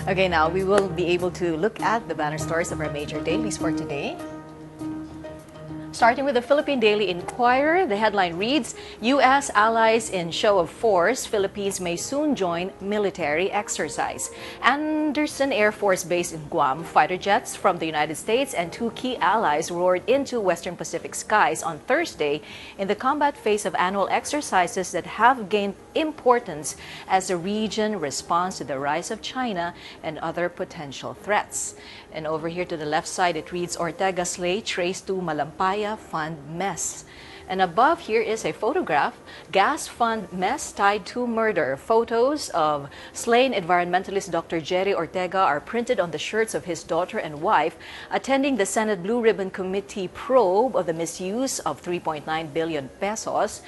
Okay, now we will be able to look at the banner stories of our major dailies for today. Starting with the Philippine Daily Inquirer, the headline reads, U.S. allies in show of force, Philippines may soon join military exercise. Anderson Air Force Base in Guam, fighter jets from the United States and two key allies roared into Western Pacific skies on Thursday in the combat phase of annual exercises that have gained importance as the region responds to the rise of China and other potential threats. And over here to the left side, it reads, Ortega slay traced to Malampaya fund mess. And above here is a photograph, gas fund mess tied to murder. Photos of slain environmentalist Dr. Jerry Ortega are printed on the shirts of his daughter and wife attending the Senate Blue Ribbon Committee probe of the misuse of 3.9 billion pesos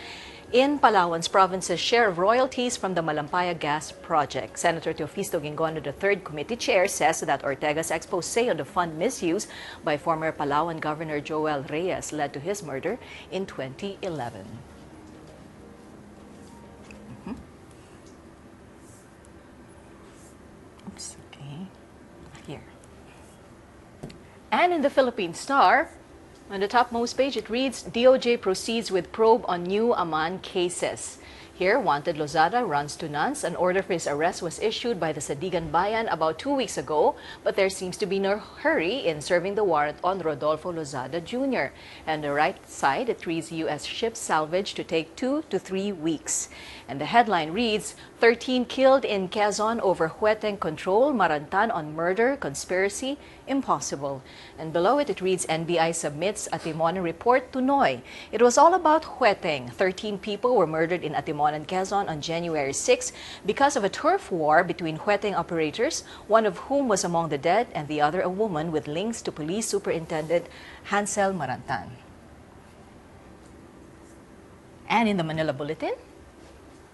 in Palawan's province's share of royalties from the Malampaya gas project. Senator Teofisto Gingono, the third committee chair, says that Ortega's expose on the fund misuse by former Palawan Governor Joel Reyes led to his murder in 2011. Oops, okay. Here. And in the Philippine Star, on the topmost page, it reads, DOJ proceeds with probe on new Aman cases. Here, wanted Lozada runs to nuns. An order for his arrest was issued by the Sadigan Bayan about 2 weeks ago, but there seems to be no hurry in serving the warrant on Rodolfo Lozada Jr. And the right side, it reads, U.S. ship salvage to take 2 to 3 weeks. And the headline reads, 13 killed in Quezon over Hueteng control, Marantan on murder, conspiracy, impossible. And below it, it reads, NBI submits Atimonan report to NOY. It was all about Hueteng. 13 people were murdered in Atimonan, Quezon on January 6 because of a turf war between Hueteng operators, one of whom was among the dead and the other a woman with links to Police Superintendent Hansel Marantan. And in the Manila Bulletin,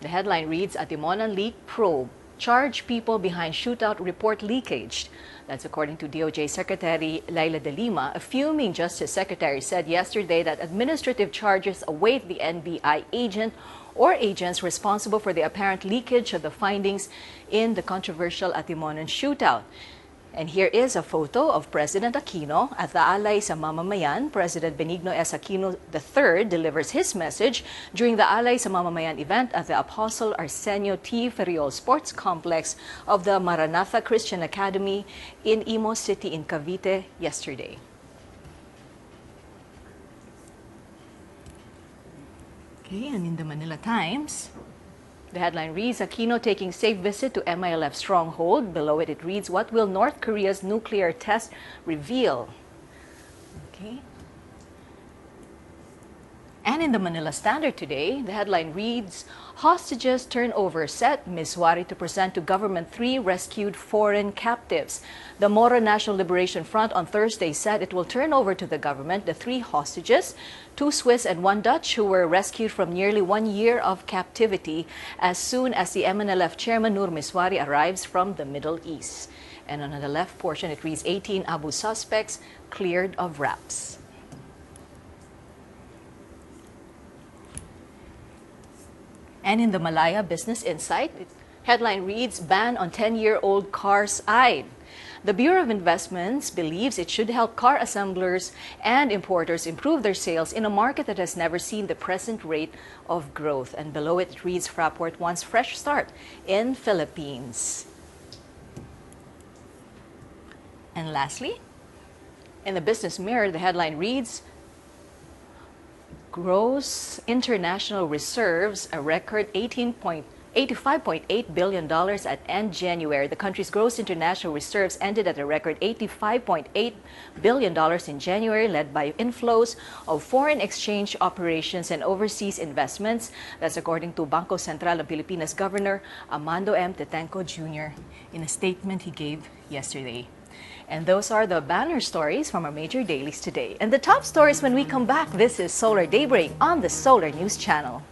the headline reads, Atimonan leak probe. Charge people behind shootout report leakage. That's according to DOJ Secretary Laila de Lima. A fuming Justice Secretary said yesterday that administrative charges await the NBI agent or agents responsible for the apparent leakage of the findings in the controversial Atimonan shootout. And here is a photo of President Aquino at the Alay sa Mamamayan. President Benigno S. Aquino III delivers his message during the Alay sa Mamamayan event at the Apostle Arsenio T. Ferriol Sports Complex of the Maranatha Christian Academy in Imo City in Cavite yesterday. Okay, and in the Manila Times, the headline reads, Aquino taking safe visit to MILF stronghold. Below it, it reads, what will North Korea's nuclear test reveal? Okay. And in the Manila Standard today, the headline reads, hostages turnover set, Miswari to present to government 3 rescued foreign captives. The Moro National Liberation Front on Thursday said it will turn over to the government the 3 hostages, 2 Swiss and 1 Dutch, who were rescued from nearly 1 year of captivity as soon as the MNLF chairman Nur Miswari arrives from the Middle East. And on the left portion, it reads, 18 Abu suspects cleared of wraps. And in the Malaya Business Insight, headline reads, ban on 10-year-old cars eyed. The Bureau of Investments believes it should help car assemblers and importers improve their sales in a market that has never seen the present rate of growth. And below it reads, Fraport wants fresh start in Philippines. And lastly, in the Business Mirror, the headline reads, gross international reserves, a record $85.8 billion at end January. The country's gross international reserves ended at a record $85.8 billion in January, led by inflows of foreign exchange operations and overseas investments. That's according to Bangko Sentral ng Pilipinas Governor Armando M. Tetenco Jr. in a statement he gave yesterday. And those are the banner stories from our major dailies today. And the top stories when we come back. This is Solar Daybreak on the Solar News Channel.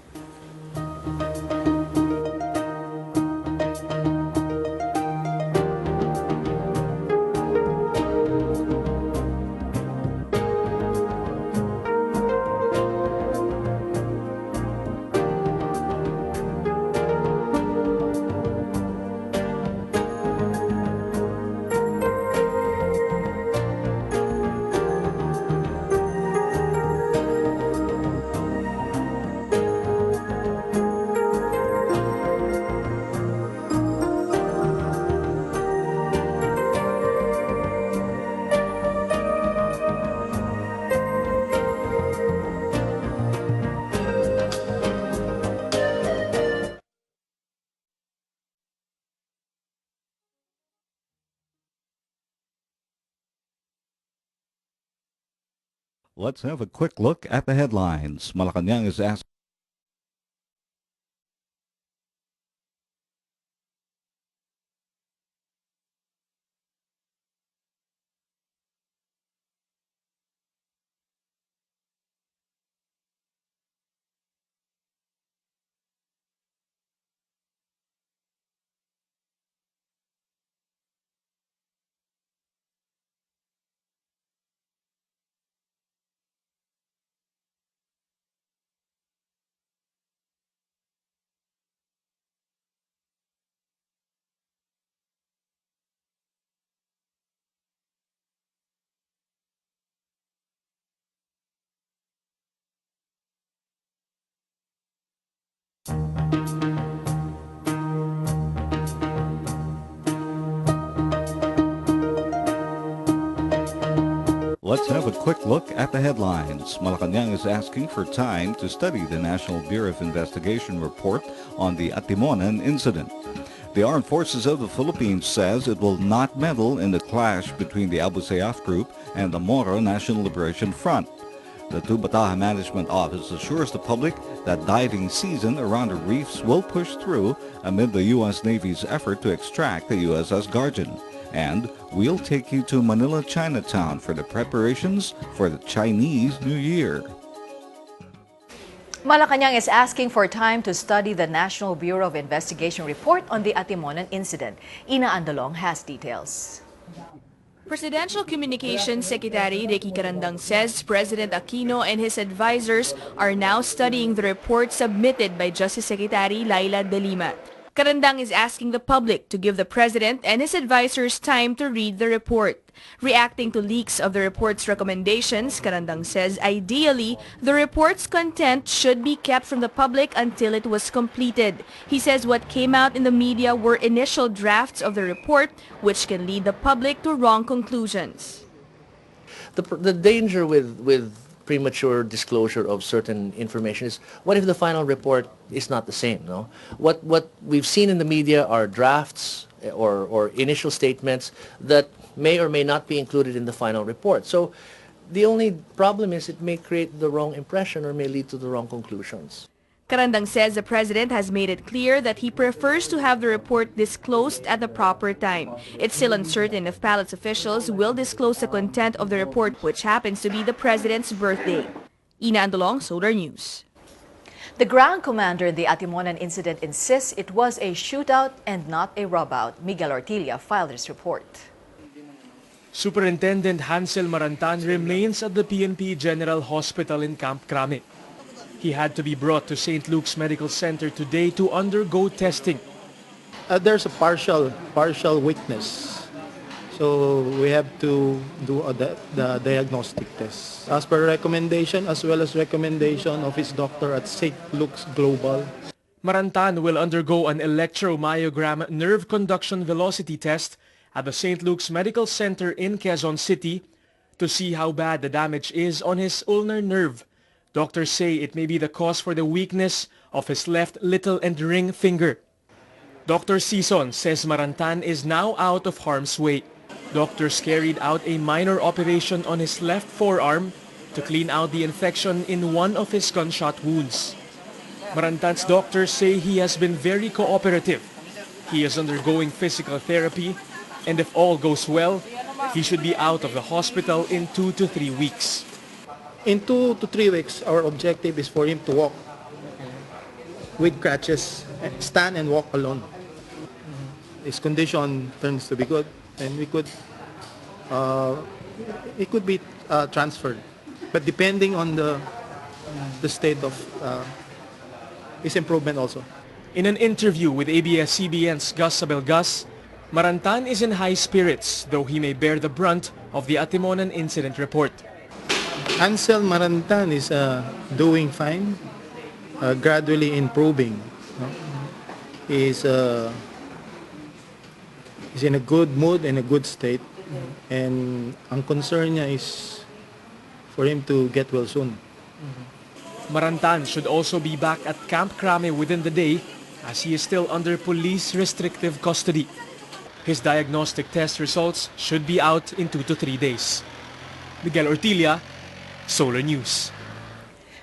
Let's have a quick look at the headlines. Malacanang is asked. Let's have a quick look at the headlines. Malacanang is asking for time to study the National Bureau of Investigation report on the Atimonan incident. The Armed Forces of the Philippines says it will not meddle in the clash between the Abu Sayyaf group and the Moro National Liberation Front. The Tubataha Management Office assures the public that diving season around the reefs will push through amid the U.S. Navy's effort to extract the USS Guardian. And we'll take you to Manila Chinatown for the preparations for the Chinese New Year. Malacanang is asking for time to study the National Bureau of Investigation report on the Atimonan incident. Ina Andalong has details. Presidential Communications Secretary Ricky Carandang says President Aquino and his advisors are now studying the report submitted by Justice Secretary Laila De Lima. Carandang is asking the public to give the President and his advisors time to read the report. Reacting to leaks of the report's recommendations, Carandang says ideally, the report's content should be kept from the public until it was completed. He says what came out in the media were initial drafts of the report, which can lead the public to wrong conclusions. The danger with premature disclosure of certain information is, what if the final report is not the same? No, what we've seen in the media are drafts or initial statements that may or may not be included in the final report. So the only problem is it may create the wrong impression or may lead to the wrong conclusions. Carandang says the President has made it clear that he prefers to have the report disclosed at the proper time. It's still uncertain if palace officials will disclose the content of the report, which happens to be the President's birthday. Ina Andalong, Solar News. The ground commander in the Atimonan incident insists it was a shootout and not a robout. Miguel Ortilla filed his report. Superintendent Hansel Marantan remains at the PNP General Hospital in Camp Crame. He had to be brought to St. Luke's Medical Center today to undergo testing. There's a partial weakness, so we have to do the diagnostic test as per recommendation, as well as recommendation of his doctor at St. Luke's Global. Marantan will undergo an electromyogram nerve conduction velocity test at the St. Luke's Medical Center in Quezon City to see how bad the damage is on his ulnar nerve. Doctors say it may be the cause for the weakness of his left little and ring finger. Dr. Sison says Marantan is now out of harm's way. Doctors carried out a minor operation on his left forearm to clean out the infection in one of his gunshot wounds. Marantan's doctors say he has been very cooperative. He is undergoing physical therapy, and if all goes well, he should be out of the hospital in 2 to 3 weeks. In 2 to 3 weeks, our objective is for him to walk with crutches, stand and walk alone. His condition turns to be good, and it could be transferred, but depending on the state of his improvement also. In an interview with ABS-CBN's Gus Sabelgas, Marantan is in high spirits, though he may bear the brunt of the Atimonan incident report. Ansel Marantan is doing fine, gradually improving. He's in a good mood and a good state, and ang concern niya is for him to get well soon. Marantan should also be back at Camp Crame within the day, as he is still under police restrictive custody. His diagnostic test results should be out in 2 to 3 days. Miguel Ortilla, Solar News.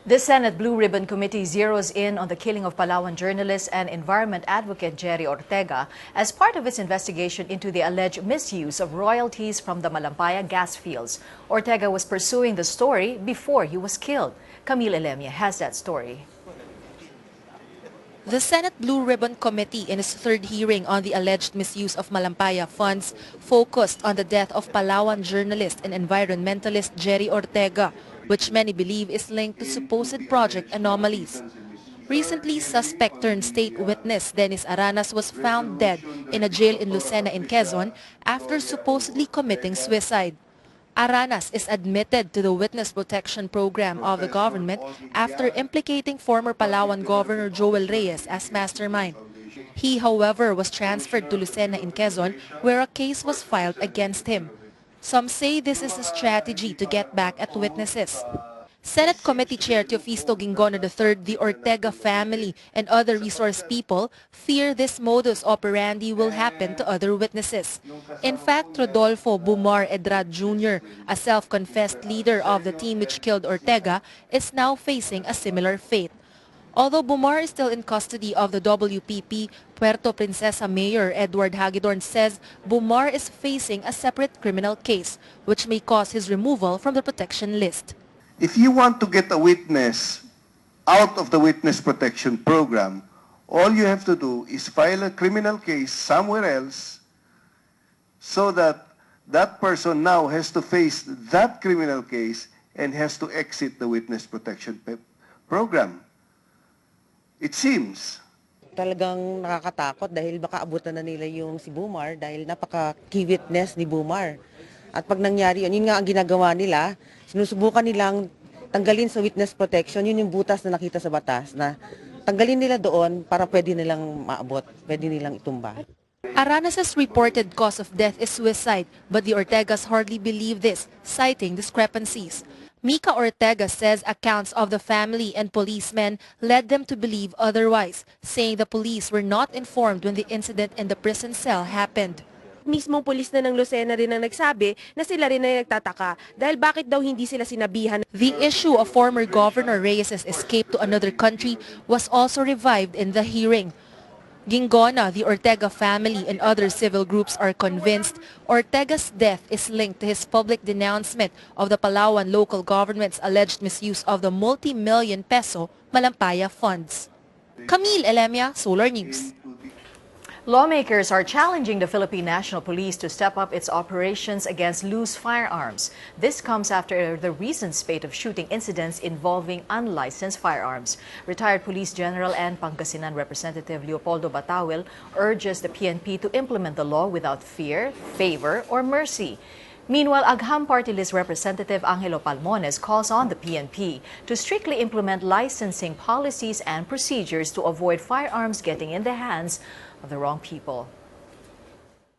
The Senate Blue Ribbon Committee zeroes in on the killing of Palawan journalist and environment advocate Jerry Ortega as part of its investigation into the alleged misuse of royalties from the Malampaya gas fields. Ortega was pursuing the story before he was killed. Camille Elemia has that story. The Senate Blue Ribbon Committee, in its third hearing on the alleged misuse of Malampaya funds, focused on the death of Palawan journalist and environmentalist Jerry Ortega, which many believe is linked to supposed project anomalies. Recently, suspect turned state witness Dennis Aranas was found dead in a jail in Lucena in Quezon after supposedly committing suicide. Aranas is admitted to the Witness Protection Program of the government after implicating former Palawan Governor Joel Reyes as mastermind. He, however, was transferred to Lucena in Quezon, where a case was filed against him. Some say this is a strategy to get back at witnesses. Senate Committee Chair Teofisto Gingono III, the Ortega family, and other resource people fear this modus operandi will happen to other witnesses. In fact, Rodolfo Bumar Edrad Jr., a self-confessed leader of the team which killed Ortega, is now facing a similar fate. Although Bumar is still in custody of the WPP, Puerto Princesa Mayor Edward Hagedorn says Bumar is facing a separate criminal case, which may cause his removal from the protection list. If you want to get a witness out of the witness protection program, all you have to do is file a criminal case somewhere else so that that person now has to face that criminal case and has to exit the witness protection program. It seems. Talagang nakakatakot dahil baka abutan na nila yung si Bumar dahil napaka-key witness ni Bumar. At pag nangyari yun nga ang ginagawa nila, sinusubukan nilang tanggalin sa witness protection, yun yung butas na nakita sa batas na tanggalin nila doon para pwede nilang maabot, pwede nilang itumba. Aranas' reported cause of death is suicide, but the Ortegas hardly believe this, citing discrepancies. Mika Ortega says accounts of the family and policemen led them to believe otherwise, saying the police were not informed when the incident in the prison cell happened. Mismong pulis na ng Lucena rin ang nagsabi na sila rin ay nagtataka dahil bakit daw hindi sila sinabihan. The issue of former Governor Reyes' escape to another country was also revived in the hearing. Gingona, the Ortega family, and other civil groups are convinced Ortega's death is linked to his public denouncement of the Palawan local government's alleged misuse of the multi-million peso Malampaya funds. Camille Elemia, Solar News. Lawmakers are challenging the Philippine National Police to step up its operations against loose firearms. This comes after the recent spate of shooting incidents involving unlicensed firearms. Retired Police General and Pangasinan Representative Leopoldo Batawil urges the PNP to implement the law without fear, favor, or mercy. Meanwhile, Agham Party List Representative Angelo Palmones calls on the PNP to strictly implement licensing policies and procedures to avoid firearms getting in the hands of the wrong people.